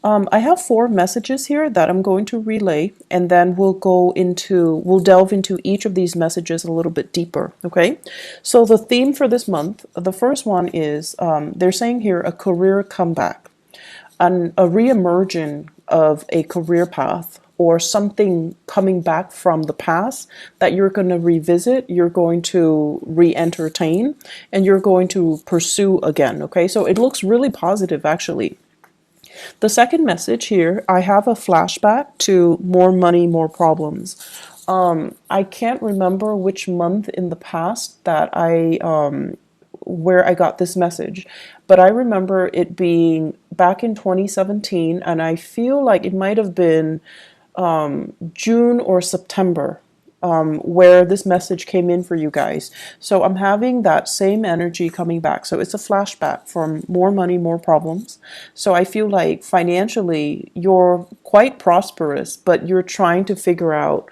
I have four messages here that I'm going to relay, and then we'll delve into each of these messages a little bit deeper. Okay. So the theme for this month, the first one is they're saying here a career comeback, a re-emerging of a career path or something coming back from the past that you're going to revisit, you're going to re-entertain, and you're going to pursue again. Okay, so it looks really positive actually. The second message here, I have a flashback to more money, more problems. I can't remember which month in the past that where I got this message, but I remember it being back in 2017, and I feel like it might have been June or September, where this message came in for you guys. So I'm having that same energy coming back. So it's a flashback from more money, more problems. So I feel like financially you're quite prosperous, but you're trying to figure out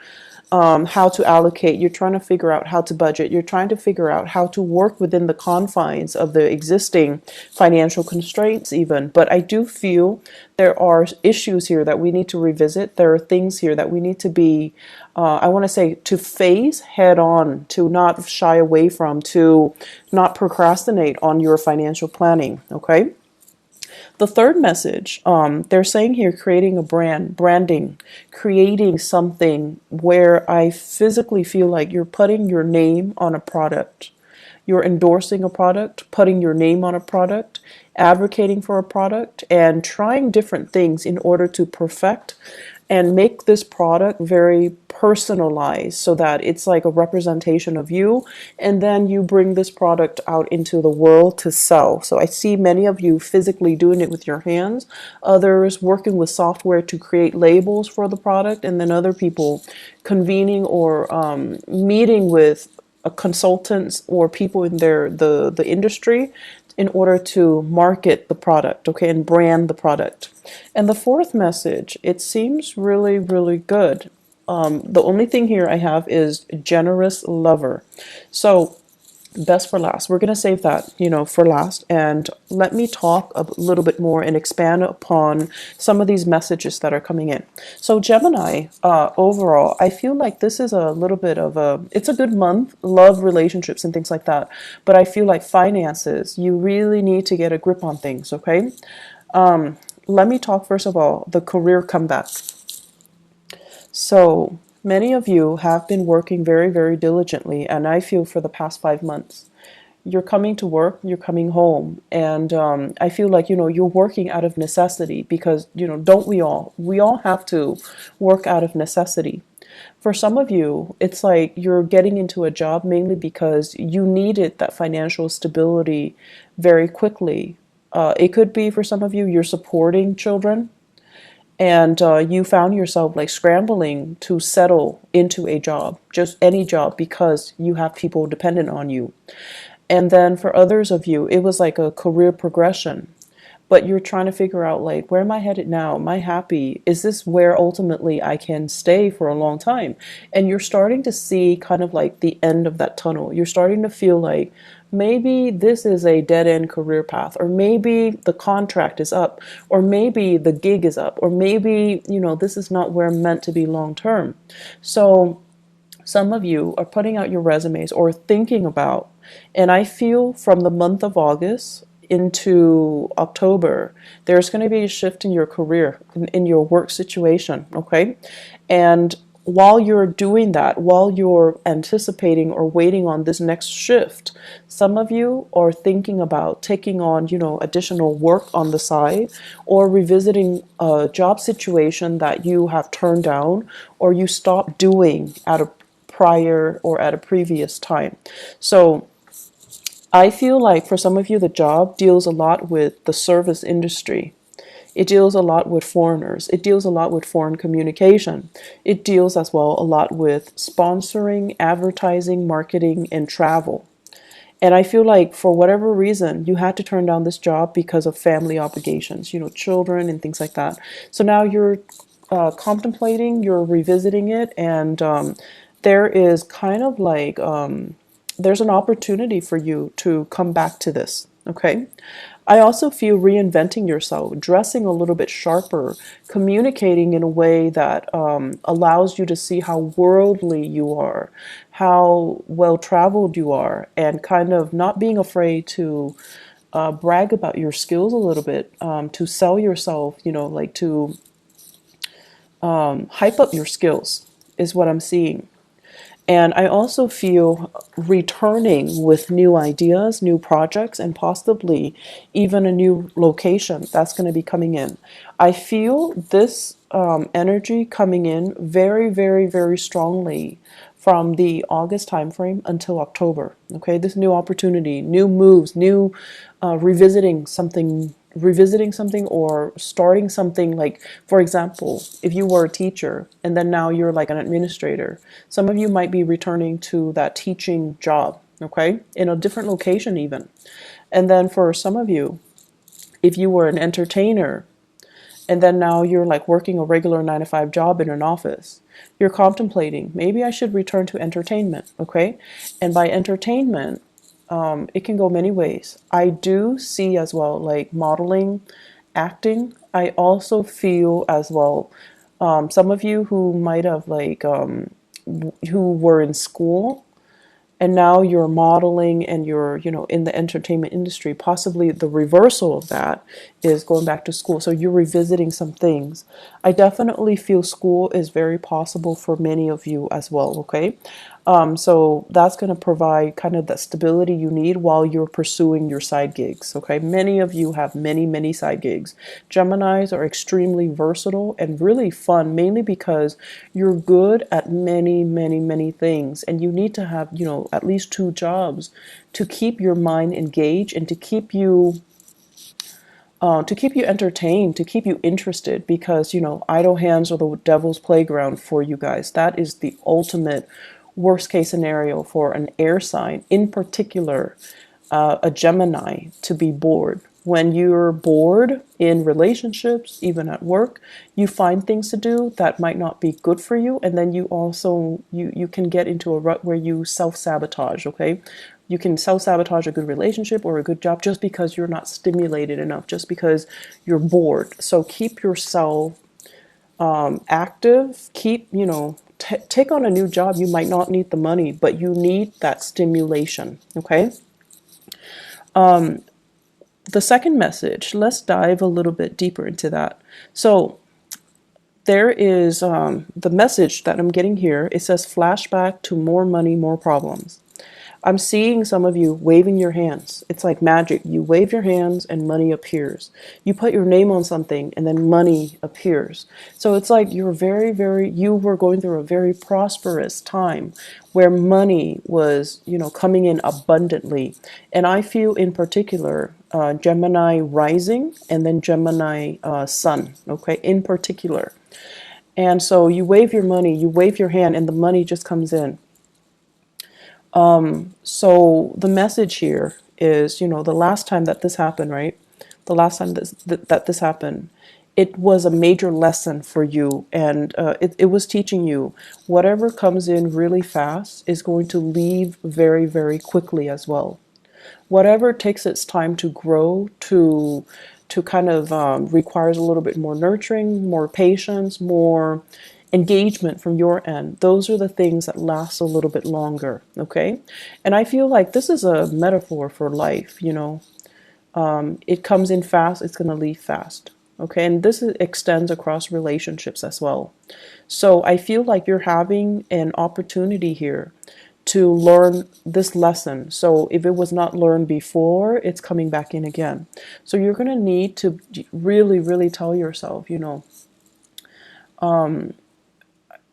how to allocate. You're trying to figure out how to budget. You're trying to figure out how to work within the confines of the existing financial constraints even. But I do feel there are issues here that we need to revisit. There are things here that we need to be, I want to say, to face head on, to not shy away from, to not procrastinate on your financial planning. Okay. The third message, they're saying here, creating a branding, creating something where I physically feel like you're putting your name on a product. You're endorsing a product, putting your name on a product, advocating for a product, and trying different things in order to perfect and make this product very personalized so that it's like a representation of you, and then you bring this product out into the world to sell. So I see many of you physically doing it with your hands, others working with software to create labels for the product, and then other people convening or meeting with consultants or people in the industry in order to market the product, okay, and brand the product. And the fourth message, it seems really, really good. The only thing here I have is generous lover. So best for last. We're going to save that, for last. And let me talk a little bit more and expand upon some of these messages that are coming in. So Gemini, overall, I feel like this is a little bit of it's a good month, love, relationships, and things like that. But I feel like finances, you really need to get a grip on things, okay? Let me talk first of all, the career comeback. So many of you have been working very, very diligently, and I feel for the past 5 months. You're coming to work, you're coming home, and I feel like, you're working out of necessity because, don't we all? We all have to work out of necessity. For some of you, it's like you're getting into a job mainly because you needed that financial stability very quickly. It could be for some of you, you're supporting children and you found yourself like scrambling to settle into a job, just any job, because you have people dependent on you. And then for others of you, it was like a career progression, but you're trying to figure out like, where am I headed now? Am I happy? Is this where ultimately I can stay for a long time? And you're starting to see kind of like the end of that tunnel. You're starting to feel like maybe this is a dead end career path, or maybe the contract is up, or maybe the gig is up, or maybe, this is not where I'm meant to be long term. So some of you are putting out your resumes or thinking about, and I feel from the month of August into October, there's going to be a shift in your career, in your work situation, okay? And while you're doing that, while you're anticipating or waiting on this next shift, some of you are thinking about taking on, additional work on the side, or revisiting a job situation that you have turned down or you stopped doing at a prior or at a previous time. So I feel like for some of you, the job deals a lot with the service industry. It deals a lot with foreigners. It deals a lot with foreign communication. It deals as well a lot with sponsoring, advertising, marketing, and travel. And I feel like for whatever reason, you had to turn down this job because of family obligations, children and things like that. So now you're contemplating, you're revisiting it, and there is kind of like, there's an opportunity for you to come back to this, okay? I also feel reinventing yourself, dressing a little bit sharper, communicating in a way that allows you to see how worldly you are, how well traveled you are, and kind of not being afraid to brag about your skills a little bit, to sell yourself, like to hype up your skills is what I'm seeing. And I also feel returning with new ideas, new projects, and possibly even a new location that's going to be coming in. I feel this energy coming in very, very, very strongly from the August timeframe until October. Okay, this new opportunity, new moves, new revisiting something or starting something. Like, for example, if you were a teacher and then now you're like an administrator, some of you might be returning to that teaching job, okay, in a different location even. And then for some of you, if you were an entertainer and then now you're like working a regular 9 to 5 job in an office, you're contemplating, maybe I should return to entertainment, okay? And by entertainment, it can go many ways. I do see as well, like modeling, acting. I also feel as well, some of you who might have like, who were in school and now you're modeling and you're in the entertainment industry. Possibly the reversal of that is going back to school, so you're revisiting some things. I definitely feel school is very possible for many of you as well, okay? So that's going to provide kind of the stability you need while you're pursuing your side gigs, okay? Many of you have many side gigs. Geminis are extremely versatile and really fun, mainly because you're good at many things, and you need to have, at least 2 jobs to keep your mind engaged and to keep you entertained, to keep you interested, because idle hands are the devil's playground for you guys. That is the ultimate worst case scenario for an air sign, in particular, a Gemini, to be bored. When you're bored in relationships, even at work, you find things to do that might not be good for you, and then you also you can get into a rut where you self-sabotage, okay? You can self-sabotage a good relationship or a good job just because you're not stimulated enough, just because you're bored. So keep yourself active. Keep, take on a new job. You might not need the money, but you need that stimulation, okay? The second message, let's dive a little bit deeper into that. So there is the message that I'm getting here. It says flashback to more money, more problems. I'm seeing some of you waving your hands. It's like magic. You wave your hands and money appears. You put your name on something and then money appears. So it's like you're you were going through a very prosperous time where money was, coming in abundantly. And I feel in particular, Gemini rising and then Gemini sun, okay, in particular. And so you wave your money, you wave your hand, and the money just comes in. So the message here is, the last time that this happened, right? The last time that this happened, it was a major lesson for you, and it was teaching you whatever comes in really fast is going to leave very quickly as well. Whatever takes its time to grow, to kind of requires a little bit more nurturing, more patience, more engagement from your end. Those are the things that last a little bit longer, okay? And I feel like this is a metaphor for life, it comes in fast, it's going to leave fast, okay? And this extends across relationships as well. So I feel like you're having an opportunity here to learn this lesson. So if it was not learned before, it's coming back in again. So you're going to need to really tell yourself,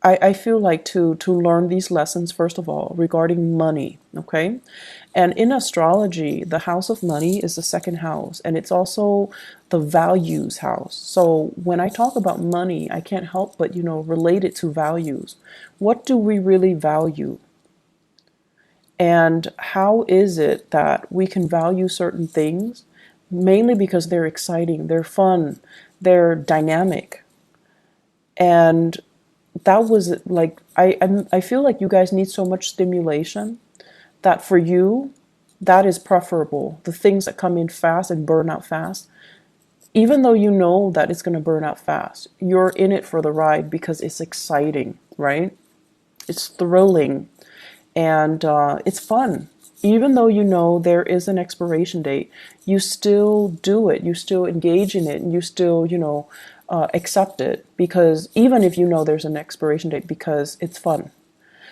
I feel like to learn these lessons, first of all, regarding money, okay? And in astrology, the house of money is the second house, and it's also the values house. So when I talk about money, I can't help but, relate it to values. What do we really value? And how is it that we can value certain things? Mainly because they're exciting, they're fun, they're dynamic. And that was like, I feel like you guys need so much stimulation that for you, That is preferable. The things that come in fast and burn out fast, even though you know that it's going to burn out fast, you're in it for the ride because it's exciting, right? It's thrilling, and it's fun. Even though you know there is an expiration date, you still do it. You still engage in it, and you still, accept it, because even if you know there's an expiration date, because it's fun.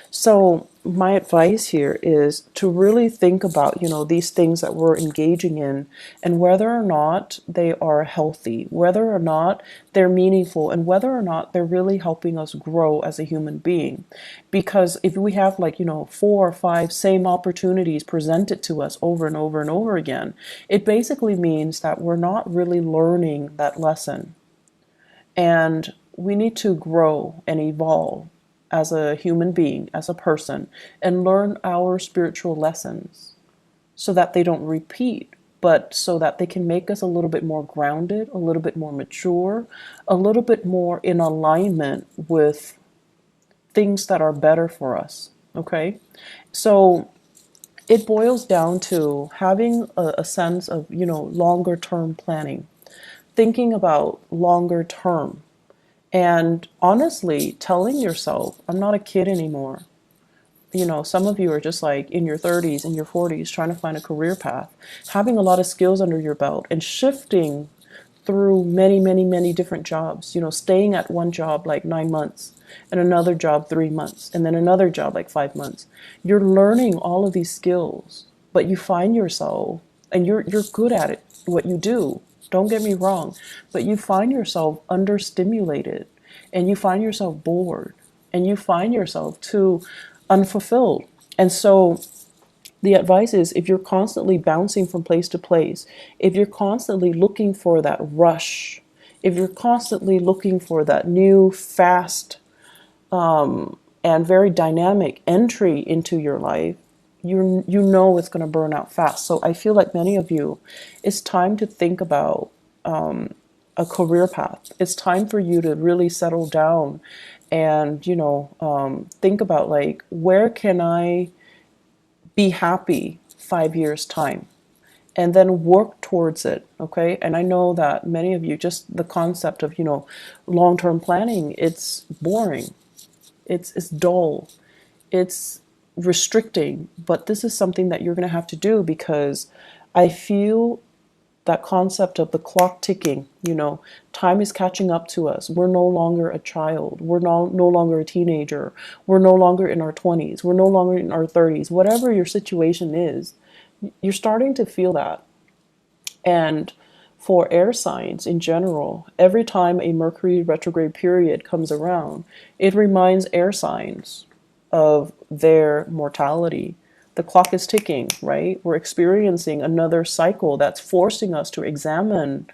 So my advice here is to really think about, these things that we're engaging in, and whether or not they are healthy, whether or not they're meaningful, and whether or not they're really helping us grow as a human being. Because if we have, like, 4 or 5 same opportunities presented to us over and over and over again, it basically means that we're not really learning that lesson. And we need to grow and evolve as a human being, as a person, and learn our spiritual lessons so that they don't repeat, but so that they can make us a little bit more grounded, a little bit more mature, a little bit more in alignment with things that are better for us. Okay? So it boils down to having a sense of, longer term planning, thinking about longer term. And honestly, telling yourself, I'm not a kid anymore. Some of you are just like in your 30s and your 40s trying to find a career path, having a lot of skills under your belt and shifting through many, many, many different jobs, staying at one job like 9 months and another job 3 months and then another job like 5 months. You're learning all of these skills, but you find yourself, and you're good at it, what you do. Don't get me wrong, but you find yourself understimulated, and you find yourself bored, and you find yourself too unfulfilled. And so the advice is, if you're constantly bouncing from place to place, if you're constantly looking for that rush, if you're constantly looking for that new, fast, and very dynamic entry into your life, you know it's going to burn out fast. So I feel like many of you, it's time to think about a career path. It's time for you to really settle down and think about, like, where can I be happy 5 years time, and then work towards it. Okay. And I know that many of you, just the concept of long-term planning, it's boring, it's dull, it's restricting, but this is something that you're going to have to do, because I feel that concept of the clock ticking, time is catching up to us. We're no longer a child. We're no longer a teenager. We're no longer in our 20s. We're no longer in our 30s. Whatever your situation is, you're starting to feel that. And for air signs in general, every time a Mercury retrograde period comes around, it reminds air signs of their mortality. The clock is ticking, right? We're experiencing another cycle that's forcing us to examine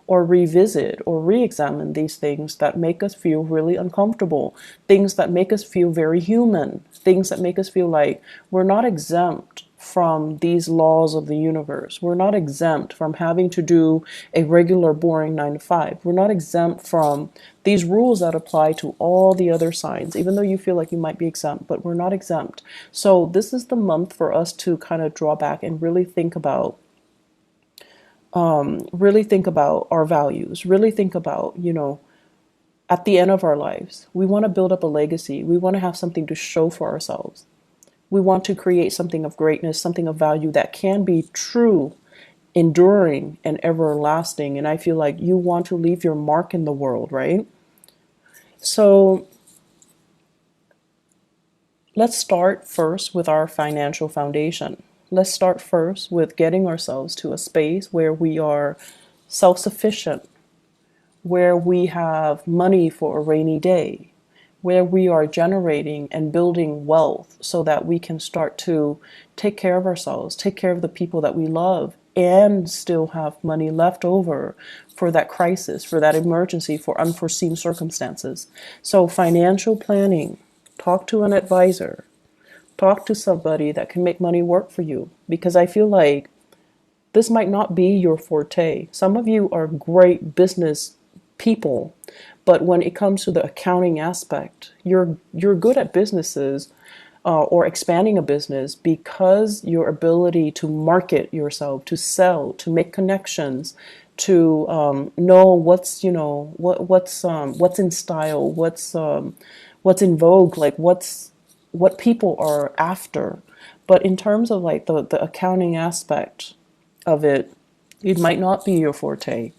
or revisit or re-examine these things that make us feel really uncomfortable, things that make us feel very human, things that make us feel like we're not exempt from these laws of the universe. We're not exempt from having to do a regular boring 9 to 5. We're not exempt from these rules that apply to all the other signs, even though you feel like you might be exempt, but we're not exempt. So this is the month for us to kind of draw back and really think about our values, really think about, at the end of our lives, we want to build up a legacy. We want to have something to show for ourselves. We want to create something of greatness, something of value that can be true, enduring, and everlasting. And I feel like you want to leave your mark in the world, right? So let's start first with our financial foundation. Let's start first with getting ourselves to a space where we are self-sufficient, where we have money for a rainy day, where we are generating and building wealth so that we can start to take care of ourselves, take care of the people that we love, and still have money left over for that crisis, for that emergency, for unforeseen circumstances. So financial planning, talk to an advisor, talk to somebody that can make money work for you, because I feel like this might not be your forte. Some of you are great business people, but when it comes to the accounting aspect, you're good at businesses, or expanding a business, because your ability to market yourself, to sell, to make connections, to know what's what's in style, what's in vogue, like what people are after. But in terms of like the accounting aspect of it, it might not be your forte.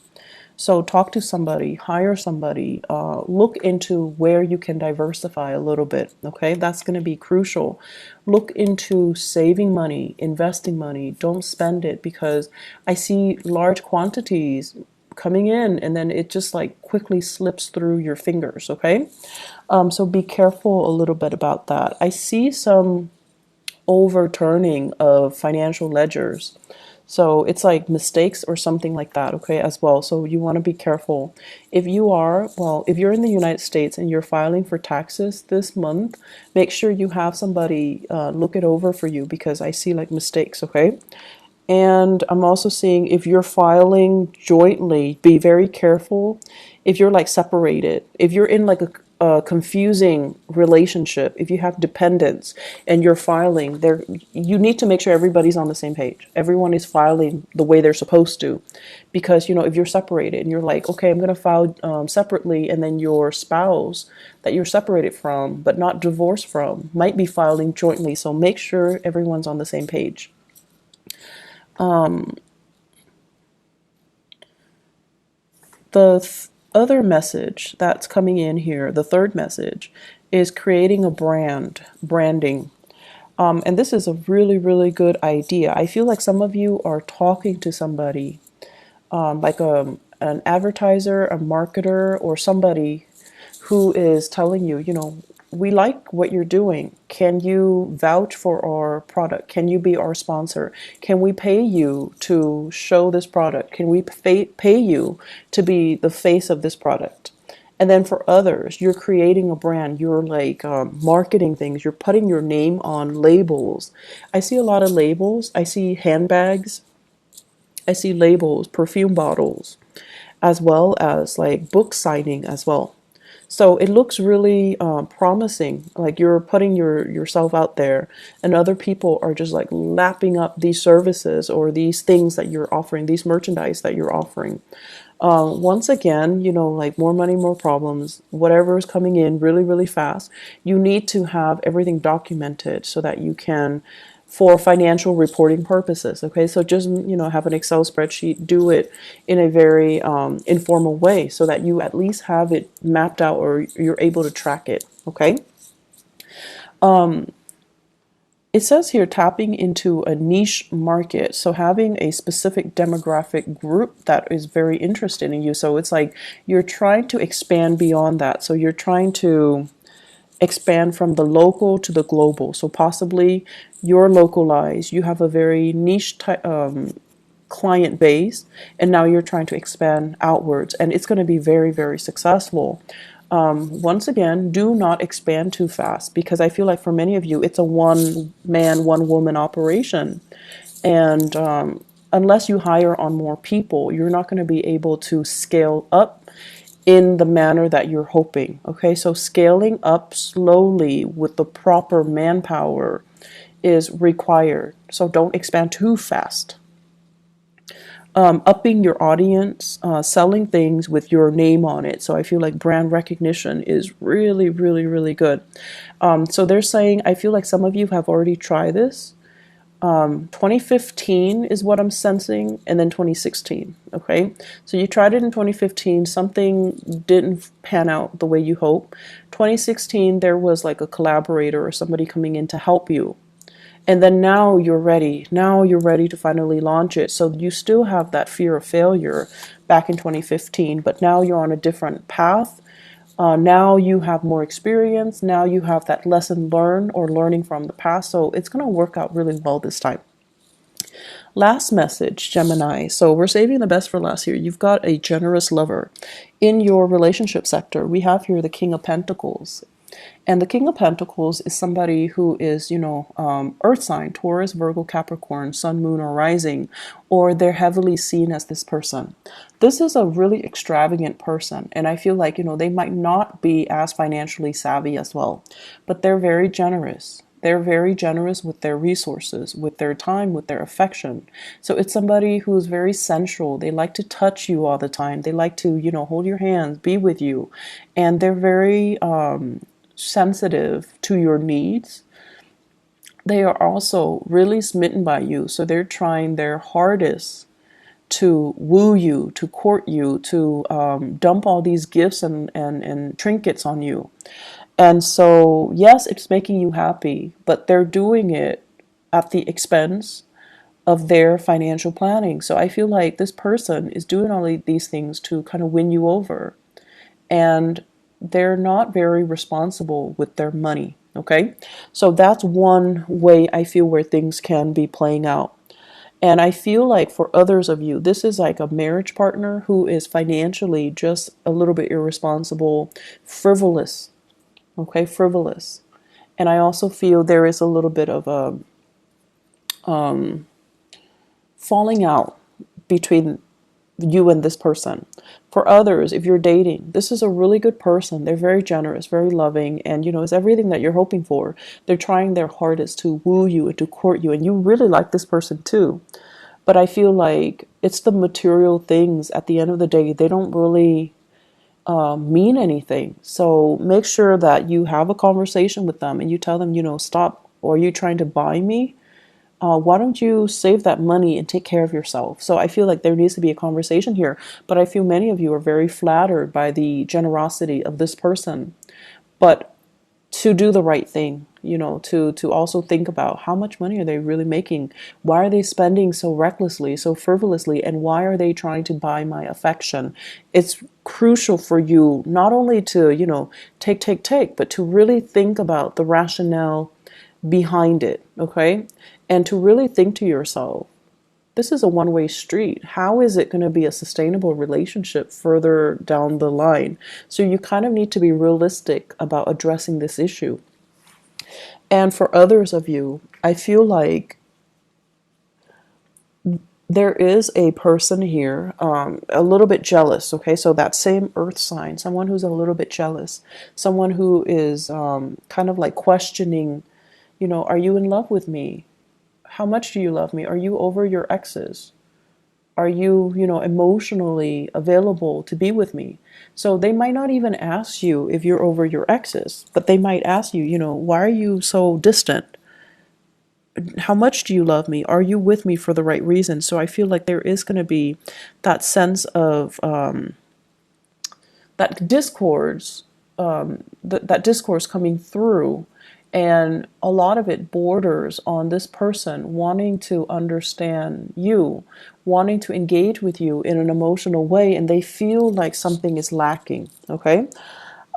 So talk to somebody, hire somebody, look into where you can diversify a little bit. Okay, that's going to be crucial. Look into saving money, investing money. Don't spend it, because I see large quantities coming in and then it just like quickly slips through your fingers. Okay, so be careful a little bit about that. I see some overturning of financial ledgers. So it's like mistakes or something like that, okay, as well. So you want to be careful. If you are, well, if you're in the United States and you're filing for taxes this month, make sure you have somebody look it over for you, because I see like mistakes, okay? And I'm also seeing if you're filing jointly, be very careful if you're like separated. If you're in like a confusing relationship, if you have dependents and you're filing there, you need to make sure everybody's on the same page. Everyone is filing the way they're supposed to. Because, if you're separated and you're like, okay, I'm going to file separately, and then your spouse that you're separated from but not divorced from might be filing jointly. So make sure everyone's on the same page. The other message that's coming in here, the third message, is creating a branding. And this is a really, really good idea. I feel like some of you are talking to somebody, like an advertiser, a marketer, or somebody who is telling you, we like what you're doing. Can you vouch for our product? Can you be our sponsor? Can we pay you to show this product? Can we pay you to be the face of this product? And then for others, you're creating a brand. You're like marketing things. You're putting your name on labels. I see a lot of labels. I see handbags. I see labels, perfume bottles, as well as like book signing as well. So it looks really promising. Like you're putting yourself out there, and other people are just like lapping up these services or these things that you're offering, these merchandise that you're offering. Once again, like more money, more problems, whatever is coming in really, really fast. You need to have everything documented so that you can, for financial reporting purposes. Okay, so just, have an Excel spreadsheet, do it in a very informal way so that you at least have it mapped out or you're able to track it. Okay. It says here tapping into a niche market. So having a specific demographic group that is very interested in you. So it's like you're trying to expand beyond that. So you're trying to expand from the local to the global. So possibly you're localized, you have a very niche client base, and now you're trying to expand outwards, and it's going to be very, very successful. Once again, do not expand too fast, because I feel like for many of you, it's a one man, one woman operation. And unless you hire on more people, you're not going to be able to scale up in the manner that you're hoping. Okay, so scaling up slowly with the proper manpower is required. So don't expand too fast. Upping your audience, selling things with your name on it. So I feel like brand recognition is really, really, really good. So they're saying, I feel like some of you have already tried this. 2015 is what I'm sensing, and then 2016. Okay, so you tried it in 2015, something didn't pan out the way you hope. 2016, there was like a collaborator or somebody coming in to help you. And then now you're ready. Now you're ready to finally launch it. So you still have that fear of failure back in 2015, but now you're on a different path. Now you have more experience. Now you have that lesson learned or learning from the past. So it's going to work out really well this time. Last message, Gemini. So we're saving the best for last here. You've got a generous lover. In your relationship sector, we have here the King of Pentacles. And the King of Pentacles is somebody who is, earth sign, Taurus, Virgo, Capricorn, Sun, Moon, or Rising, or they're heavily seen as this person. This is a really extravagant person. And I feel like, they might not be as financially savvy as well, but they're very generous. They're very generous with their resources, with their time, with their affection. So it's somebody who's very sensual. They like to touch you all the time. They like to, hold your hands, be with you. And they're very sensitive to your needs. They are also really smitten by you. So they're trying their hardest to woo you, to court you, to dump all these gifts and trinkets on you. And so, yes, it's making you happy, but they're doing it at the expense of their financial planning. So I feel like this person is doing all of these things to kind of win you over. And they're not very responsible with their money. Okay. So that's one way I feel where things can be playing out. And I feel like for others of you, this is like a marriage partner who is financially just a little bit irresponsible, frivolous. Okay, frivolous. And I also feel there is a little bit of a falling out between you and this person. For others, if you're dating, this is a really good person. They're very generous, very loving, and it's everything that you're hoping for. They're trying their hardest to woo you and to court you, and you really like this person too. But I feel like it's the material things at the end of the day, they don't really mean anything. So make sure that you have a conversation with them and you tell them, stop, or are you trying to buy me? Why don't you save that money and take care of yourself? So I feel like there needs to be a conversation here, but I feel many of you are very flattered by the generosity of this person. But to do the right thing, to also think about how much money are they really making? Why are they spending so recklessly, so frivolously, and why are they trying to buy my affection? It's crucial for you not only to, take, but to really think about the rationale behind it, okay? And to really think to yourself, this is a one-way street. How is it going to be a sustainable relationship further down the line? So you kind of need to be realistic about addressing this issue. And for others of you, I feel like there is a person here, a little bit jealous, okay? So that same earth sign, someone who's a little bit jealous, someone who is kind of like questioning, are you in love with me? How much do you love me? Are you over your exes? Are you, emotionally available to be with me? So they might not even ask you if you're over your exes, but they might ask you, why are you so distant? How much do you love me? Are you with me for the right reason? So I feel like there is going to be that sense of that discourse, that discourse coming through. And a lot of it borders on this person wanting to understand you, wanting to engage with you in an emotional way, and they feel like something is lacking. Okay,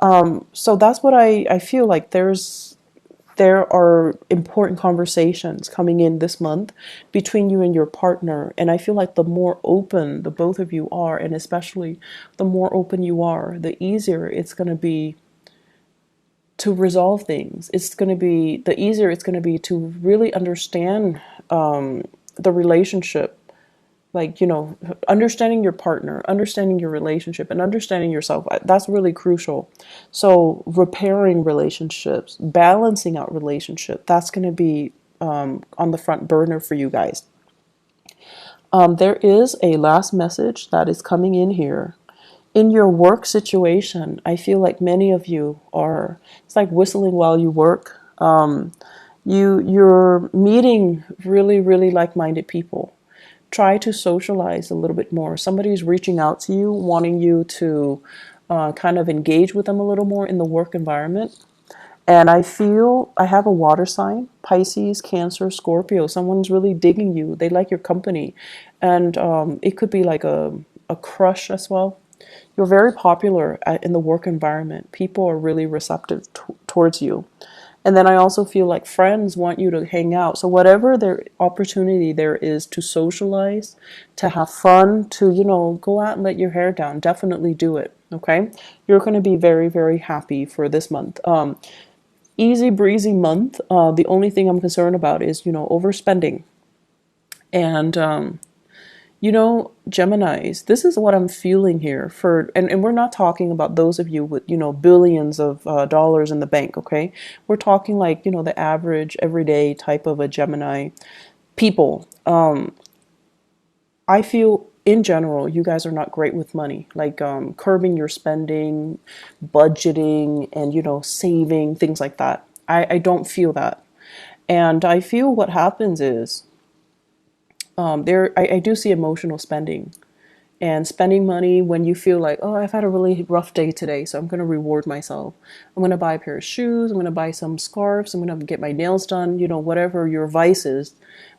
so that's what I feel like. There are important conversations coming in this month between you and your partner, and I feel like the more open the both of you are, and especially the more open you are, the easier it's going to be to resolve things. It's going to be the easier it's going to be to really understand the relationship, like understanding your partner, understanding your relationship, and understanding yourself. That's really crucial. So repairing relationships, balancing out relationship, that's going to be on the front burner for you guys. There is a last message that is coming in here. In your work situation, I feel like many of you are, it's like whistling while you work. You're meeting really, really like-minded people. Try to socialize a little bit more. Somebody's reaching out to you, wanting you to kind of engage with them a little more in the work environment. And I feel I have a water sign, Pisces, Cancer, Scorpio. Someone's really digging you. They like your company. And it could be like a crush as well. You're very popular in the work environment. People are really receptive towards you. And then I also feel like friends want you to hang out. So whatever their opportunity there is to socialize, to have fun, to, go out and let your hair down, definitely do it. Okay? You're going to be very, very happy for this month. Easy breezy month. The only thing I'm concerned about is, overspending. And, You know, Geminis, this is what I'm feeling here for, and we're not talking about those of you with, billions of dollars in the bank, okay? We're talking like, the average, everyday type of a Gemini people. I feel in general, you guys are not great with money, like curbing your spending, budgeting, and, saving, things like that. I don't feel that. And I feel what happens is I do see emotional spending and spending money when you feel like, oh, I've had a really rough day today, so I'm going to reward myself. I'm going to buy a pair of shoes, I'm going to buy some scarves, I'm going to get my nails done, whatever your vice is.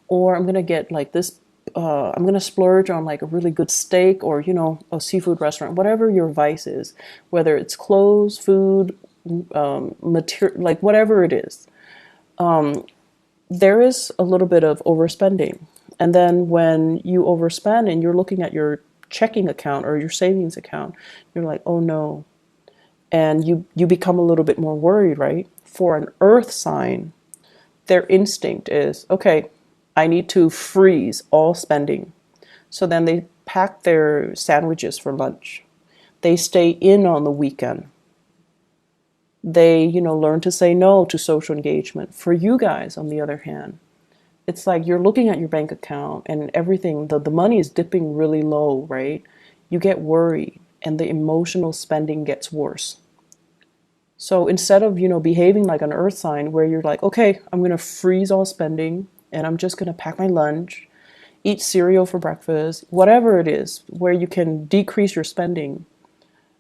Or I'm going to get like this, I'm going to splurge on like a really good steak or, a seafood restaurant, whatever your vice is, whether it's clothes, food, material, like whatever it is. There is a little bit of overspending. And then when you overspend and you're looking at your checking account or your savings account, you're like, oh no. And you become a little bit more worried, right? For an earth sign, their instinct is, okay, I need to freeze all spending. So then they pack their sandwiches for lunch. They stay in on the weekend. They, learn to say no to social engagement. For you guys, on the other hand, it's like you're looking at your bank account and everything, the money is dipping really low, right? You get worried and the emotional spending gets worse. So instead of, behaving like an earth sign where you're like, okay, I'm going to freeze all spending and I'm just going to pack my lunch, eat cereal for breakfast, whatever it is, where you can decrease your spending,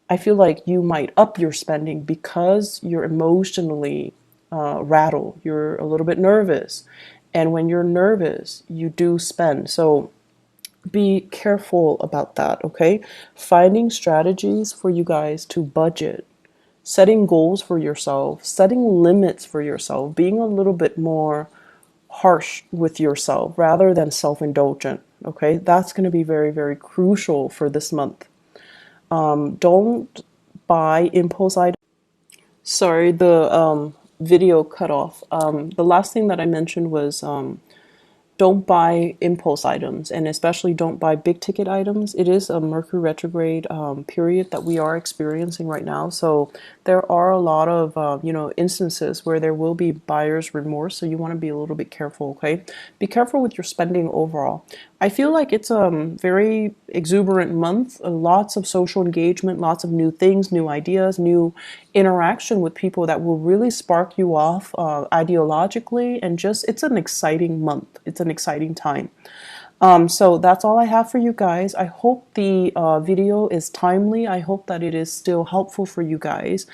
I feel like you might up your spending because you're emotionally rattled. You're a little bit nervous. And when you're nervous, you do spend. So be careful about that, okay? Finding strategies for you guys to budget, setting goals for yourself, setting limits for yourself, being a little bit more harsh with yourself rather than self indulgent, okay? That's going to be very, very crucial for this month. Don't buy impulse items. Sorry, the video cut off. The last thing that I mentioned was don't buy impulse items, and especially don't buy big ticket items. It is a Mercury retrograde period that we are experiencing right now. So there are a lot of instances where there will be buyer's remorse. So you want to be a little bit careful. Okay, be careful with your spending overall. I feel like it's a very exuberant month. Lots of social engagement, lots of new things, new ideas, new interaction with people that will really spark you off ideologically, and just it's an exciting month. It's an exciting time. So that's all I have for you guys. I hope the video is timely. I hope that it is still helpful for you guys.